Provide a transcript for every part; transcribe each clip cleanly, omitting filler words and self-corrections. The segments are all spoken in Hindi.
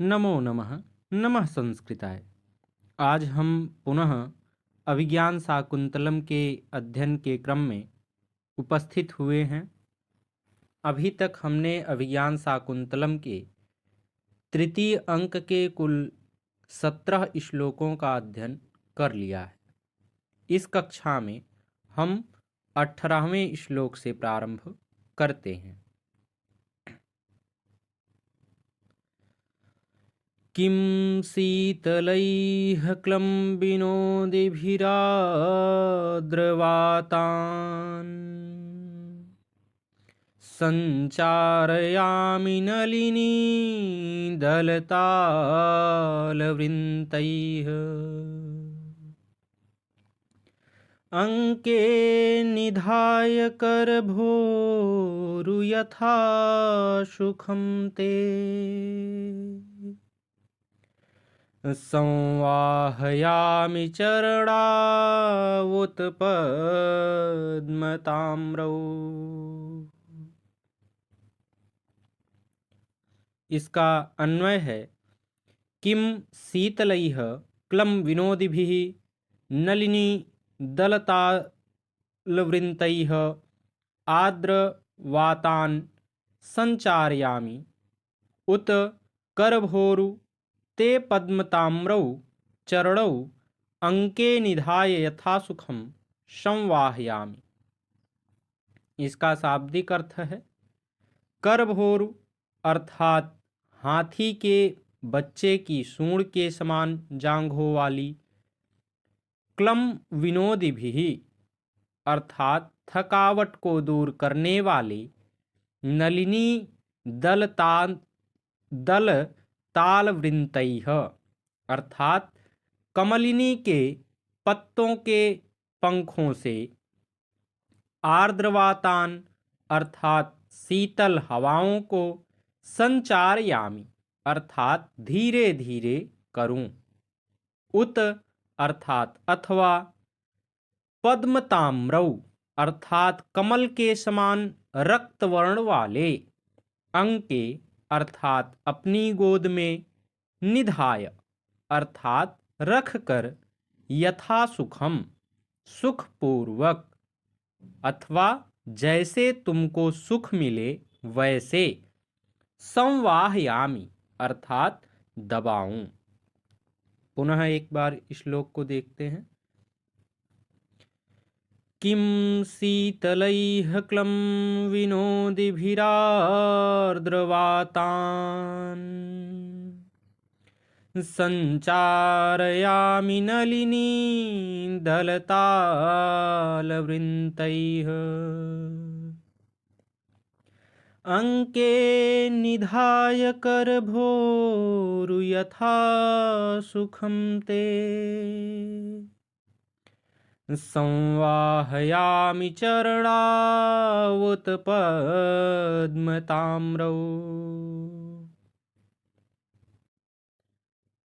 नमो नमः। नमः संस्कृताय। आज हम पुनः अभिज्ञान शाकुंतलम के अध्ययन के क्रम में उपस्थित हुए हैं। अभी तक हमने अभिज्ञान शाकुंतलम के तृतीय अंक के कुल 17 श्लोकों का अध्ययन कर लिया है। इस कक्षा में हम 18वें श्लोक से प्रारंभ करते हैं। किं शीतलैः क्लम्बिनोदिभिराद्रवातान् सञ्चारयामि नलिनीदलतालवृन्तैः अङ्के निधाय करभोरुयथा सुखं ते संवाहयामि चरणावुत्पद्मताम्रौ। इसका अन्वय है किम शीतलैः क्लं विनोदिभिः नलिनी दलतालवृन्तैः आर्द्रवातान् संचारयामि उत करभोरु ते पद्मताम्रौ चरणौ अंके निधाय यथासुखम संवाहयामि। इसका शाब्दिक अर्थ है करभोरु अर्थात हाथी के बच्चे की सूंड के समान जांघों वाली, क्लम विनोदिभिः अर्थात थकावट को दूर करने वाले, नलिनी दल तालवृन्तैः अर्थात कमलिनी के पत्तों के पंखों से, आर्द्रवातान अर्थात शीतल हवाओं को, संचारयामि अर्थात धीरे धीरे करूं, उत अर्थात अथवा, पद्मताम्रौ अर्थात कमल के समान रक्तवर्ण वाले, अंके अर्थात अपनी गोद में, निधाय अर्थात रखकर, यथा सुखम सुखपूर्वक, अथवा जैसे तुमको सुख मिले वैसे, संवाहयामि अर्थात दबाऊं। पुनः एक बार श्लोक को देखते हैं। किं शीतलैः क्लं विनोदिभिरार्द्रवातान् सञ्चारयामि नलिनीदलतालवृन्तैः अङ्के निधाय करभोरु यथा सुखं ते संवाहयामि चरणावुत्पद्मताम्रौ।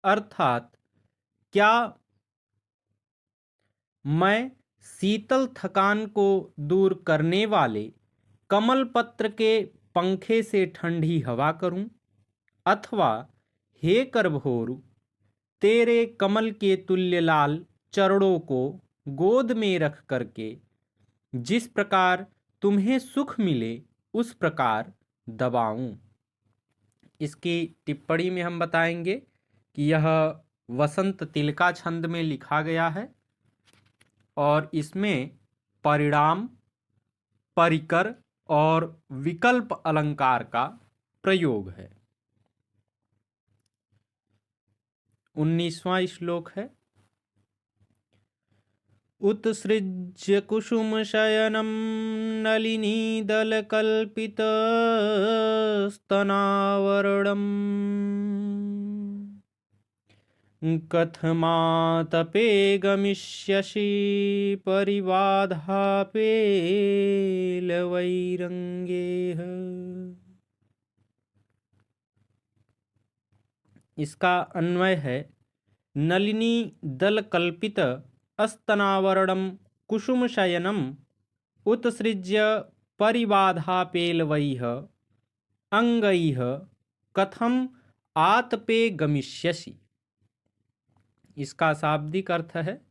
अर्थात क्या मैं शीतल थकान को दूर करने वाले कमल पत्र के पंखे से ठंडी हवा करूं, अथवा हे करभोरु तेरे कमल के तुल्य लाल चरणों को गोद में रख करके जिस प्रकार तुम्हें सुख मिले उस प्रकार दबाऊं। इसकी टिप्पणी में हम बताएंगे कि यह वसंत तिलका छंद में लिखा गया है और इसमें परिणाम, परिकर और विकल्प अलंकार का प्रयोग है। 19वां श्लोक है। उत्सृज्य कुसुमशयनं नलिनीदलकल्पितस्तनावरणम् कथमातपे गमिष्यसि परिवाधापेलवैरङ्गेः। इसका अन्वय है नलिनी दल कल्पित स्तनावरणम कुसुमशयनम उत्सृज्य परिबाधापेलवैः अंगैः कथम आतपे गमिष्यसि। इसका शाब्दिक अर्थ है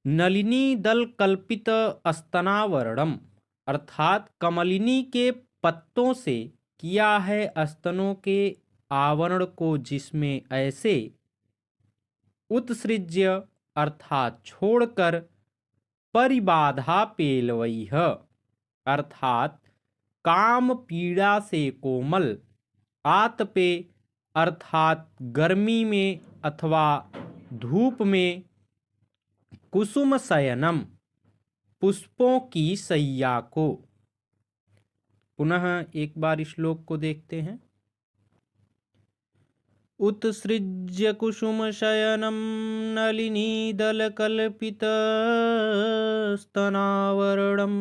नलिनी दल कल्पित स्तनावरणम, अर्थात कमलिनी के पत्तों से किया है स्तनों के आवरण को, जिसमें ऐसे उत्सृज्य अर्थात छोड़कर परिबाधा पेलवैह, अर्थात काम पीड़ा से कोमल, आतपे अर्थात गर्मी में अथवा धूप में, कुसुम शयनम पुष्पों की सैया को। पुनः एक बार श्लोक को देखते हैं। उत्सृज्य कुसुम शयनम नलिनी दल कल्पित स्तनावरणम,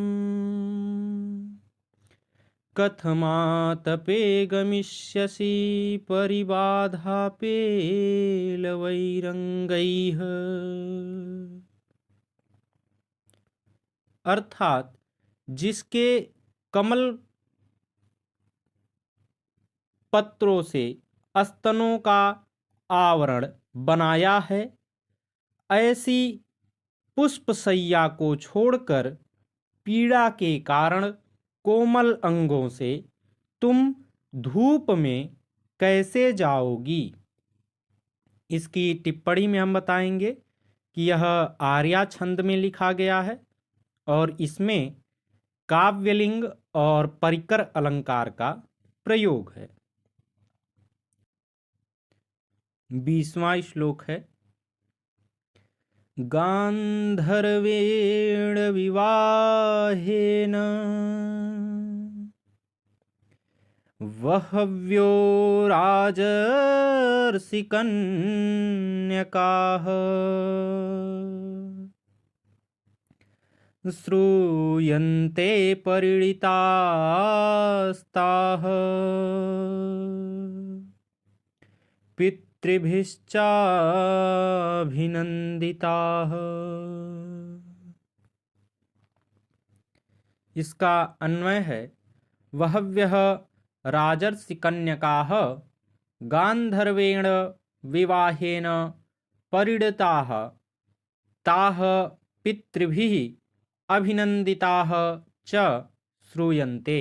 कथमातपे गमिष्यसि परिबाधा पेलवैरंगैः। अर्थात जिसके कमल पत्रों से स्तनों का आवरण बनाया है, ऐसी पुष्पशैया को छोड़कर पीड़ा के कारण कोमल अंगों से तुम धूप में कैसे जाओगी। इसकी टिप्पणी में हम बताएंगे कि यह आर्या छंद में लिखा गया है और इसमें काव्यलिंग और परिकर अलंकार का प्रयोग है। 20वां श्लोक है। गांधर्वेण विवाहेन वहव्यो राजर्षि कन्यकाः, श्रूयन्ते परिणितास्ताः पितृभिश्चाभिनन्दिताः। इसका अन्वय है वहव्यः राजर्षि कन्यकाः गांधर्वेण विवाहेन परिणताः ताः पितृभिः अभिनंदिताः च श्रूयन्ते।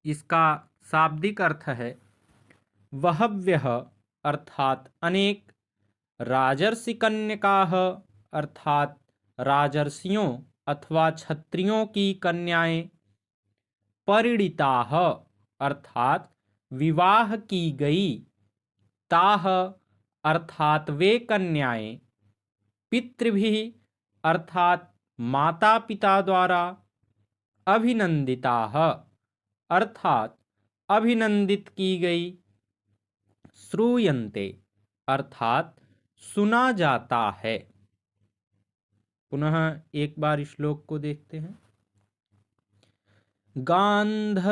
इसका शाब्दिक अर्थ है वहव्यः अर्थात अनेक, राजर्षि कन्यकाः अर्थात राजर्षियों अथवा क्षत्रियों की कन्याएं, परिणिताः अर्थात विवाह की गई, ताः अर्थात वे कन्याएं, पितृभिः अर्थात माता पिता द्वारा, अभिनंदिताः अर्थात अभिनंदित की गई, श्रूयन्ते अर्थात सुना जाता है। पुनः एक बार श्लोक को देखते हैं। गांधर्वेण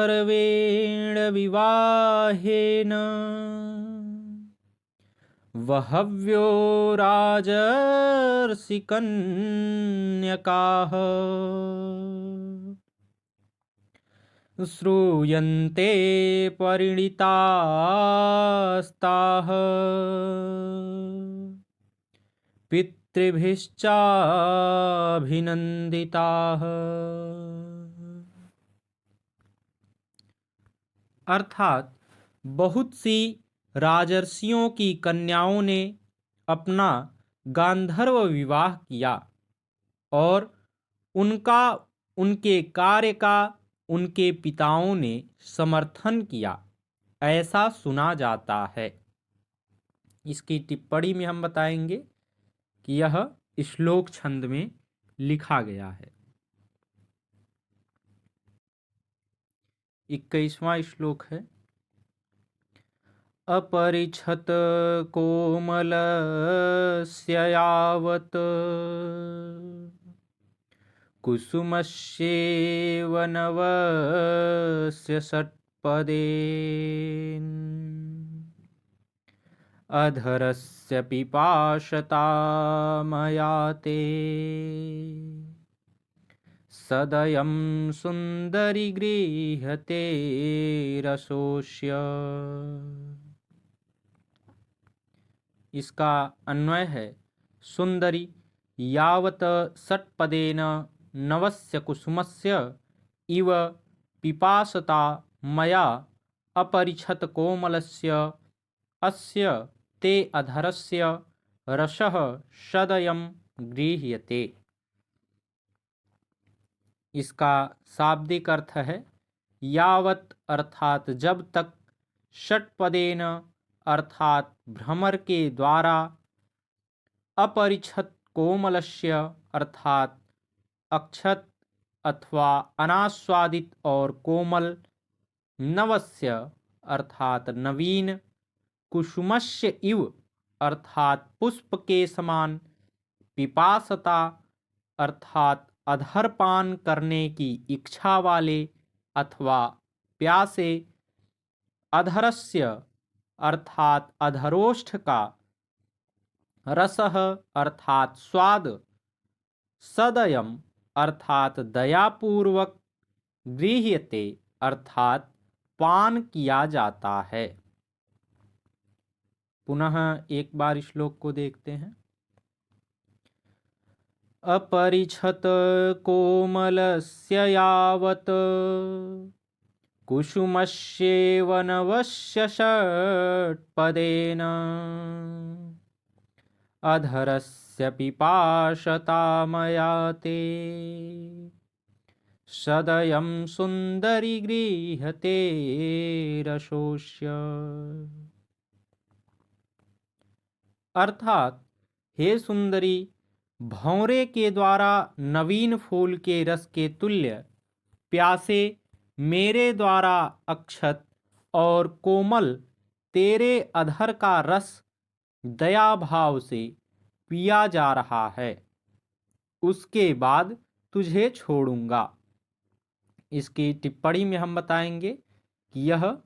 विवाहेन वहव्यो राजर्षि कन्यकाः, श्रूयन्ते परिणितास्ताः पितृभिश्चाभिनन्दिताः। अर्थात बहुत सी राजर्षियों की कन्याओं ने अपना गांधर्व विवाह किया और उनका उनके कार्य का उनके पिताओं ने समर्थन किया, ऐसा सुना जाता है। इसकी टिप्पणी में हम बताएंगे कि यह श्लोक छंद में लिखा गया है। 21वां श्लोक है। अपरिछत कोमलस्य यावत् कुसुमस्येव नवस्य षट्पदे, अधरस्य पिपाशता मयाते सदयं सुंदरी गृह्यते रसोष्य। इसका अन्वय है, सुंदरी यावत् षट्पदेन नवस्य कुसुमस्य इव पिपासता मया अपरिछत कोमलस्य अस्य ते अधरस्य रसः सदयं गृह्यते। इसका शाब्दिक अर्थ है, यावत अर्थात जब तक, षट्पदेन अर्थात भ्रमर के द्वारा, अपरिछत कोमलस्य अर्थात अक्षत अथवा अनास्वादित और कोमल, नवस्य अर्थात नवीन, कुसुमस्य इव अर्थात पुष्प के समान, पिपासता अर्थात अधरपान करने की इच्छा वाले अथवा प्यासे, अधरस्य अर्थात अधरोष्ठ का, रसः अर्थात स्वाद, सदयम अर्थात दयापूर्वक, गृह्यते अर्थात पान किया जाता है। पुनः एक बार श्लोक को देखते हैं। अपरिछत कोमलस्य यावत् कुसुमस्येव नवस्य षट्पदेन अधरस्य पिपासता मया ते सदयं सुंदरी गृह्यते रसोष्य। अर्थात, हे सुंदरी, भंवरे के द्वारा नवीन फूल के रस के तुल्य प्यासे मेरे द्वारा अक्षत और कोमल तेरे अधर का रस दया भाव से पिया जा रहा है, उसके बाद तुझे छोड़ूंगा। इसकी टिप्पणी में हम बताएंगे कि यह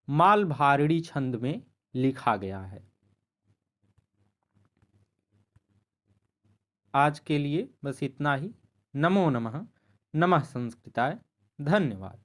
मालभारणी छंद में लिखा गया है। आज के लिए बस इतना ही। नमो नमः। नमः संस्कृताय। धन्यवाद।